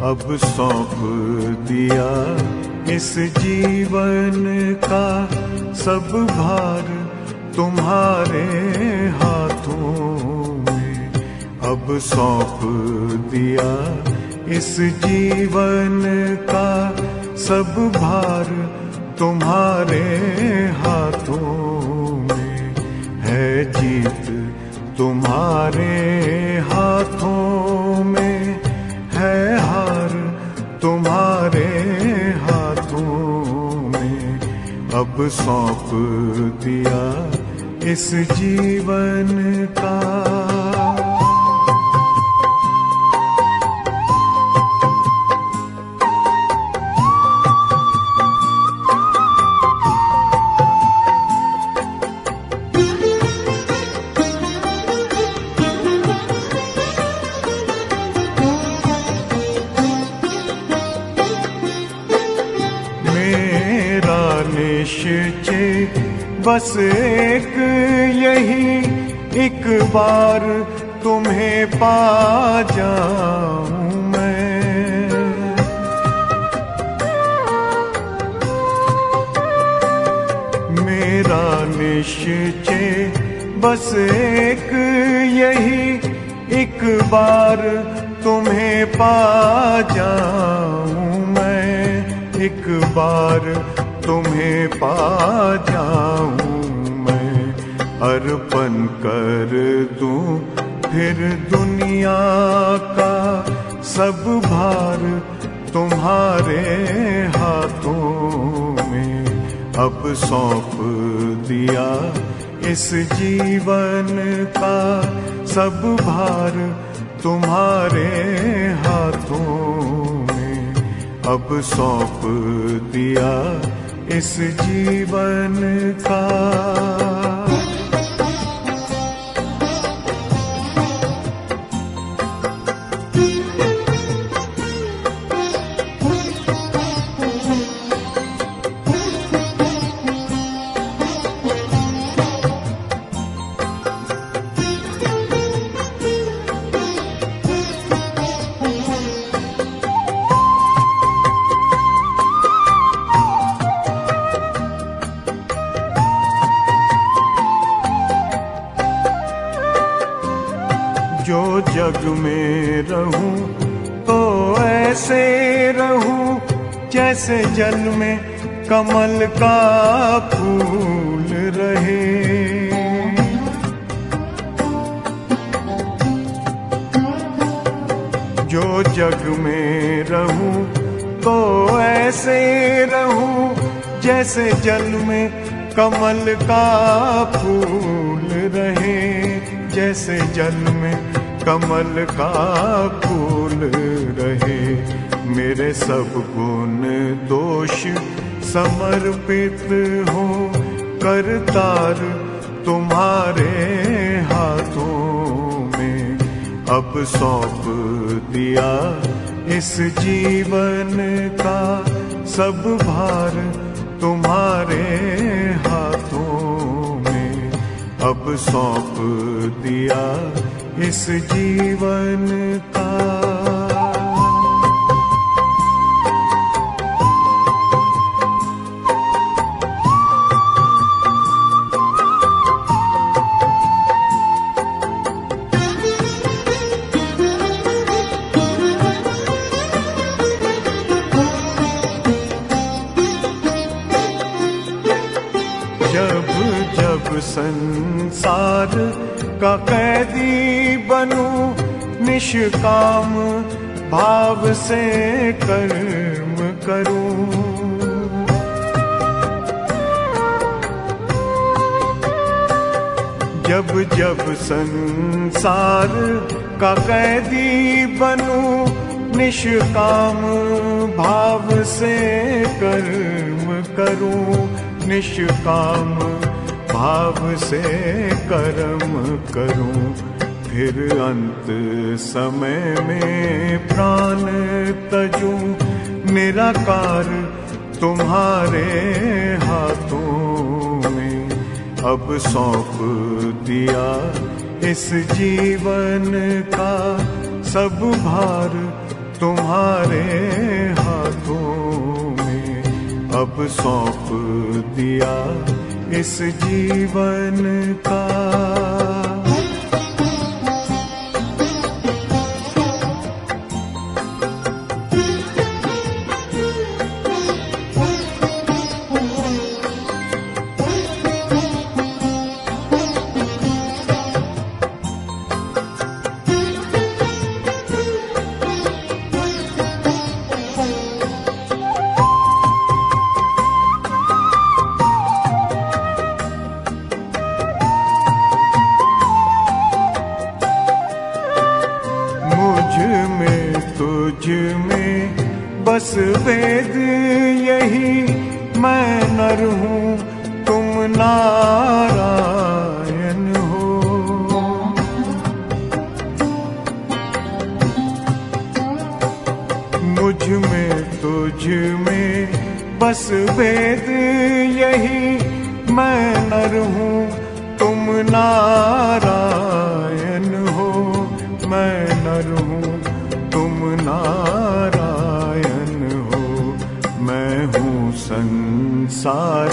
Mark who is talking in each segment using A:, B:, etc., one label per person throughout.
A: अब सौंप दिया इस जीवन का सब भार तुम्हारे हाथों में। अब सौंप दिया इस जीवन का सब भार तुम्हारे हाथों में। है जीत तुम्हारे हाथों में, है हार तुम्हारे हाथों में। अब सौंप दिया इस जीवन का। निश्चय बस एक यही, एक बार तुम्हें पा जाऊं मैं। मेरा निश्चय बस एक यही, एक बार तुम्हें पा जाऊं मैं। एक बार तुम्हें पा जाऊं मैं। अर्पण कर दूं फिर दुनिया का सब भार तुम्हारे हाथों में। अब सौंप दिया इस जीवन का सब भार तुम्हारे हाथों में। अब सौंप दिया इस जीवन का। जो जग में रहूं तो ऐसे रहूं जैसे जल में कमल का फूल रहे। जो जग में रहूं तो ऐसे रहूं जैसे जल में कमल का फूल रहे। जैसे जल में कमल का फूल रहे। मेरे सब गुण दोष समर्पित हो करतार तुम्हारे हाथों में। अब सौंप दिया इस जीवन का सब भार तुम्हारे हाथों में। अब सौंप दिया इस जीवन का। जब जब संसार का कैदी बनूं निष्काम भाव से कर्म करूं। जब जब संसार का कैदी बनूं निष्काम भाव से कर्म करूं। निष्काम भाव से कर्म करूं। फिर अंत समय में प्राण तजूं निराकार तुम्हारे हाथों में। अब सौंप दिया इस जीवन का सब भार तुम्हारे हाथों में अब सौंप दिया इस जीवन का। तुझ में बस वेद यही, मैं नर हूँ तुम नारायण हो। मुझ में तुझ में बस वेद यही, मैं नर हूँ तुम नारायण हो। मैं नर हूँ तुम नारायण हो। मैं हूँ संसार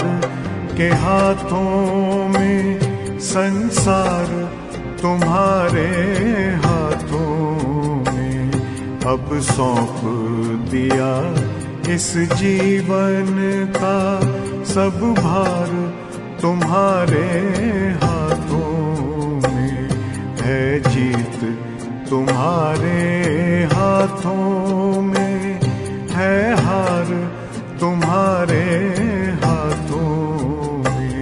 A: के हाथों में, संसार तुम्हारे हाथों में अब सौंप दिया इस जीवन का। सब भार तुम्हारे हाथों में है, जीत तुम्हारे हाथों में है, हार तुम्हारे हाथों में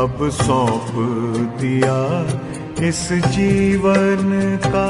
A: अब सौंप दिया इस जीवन का।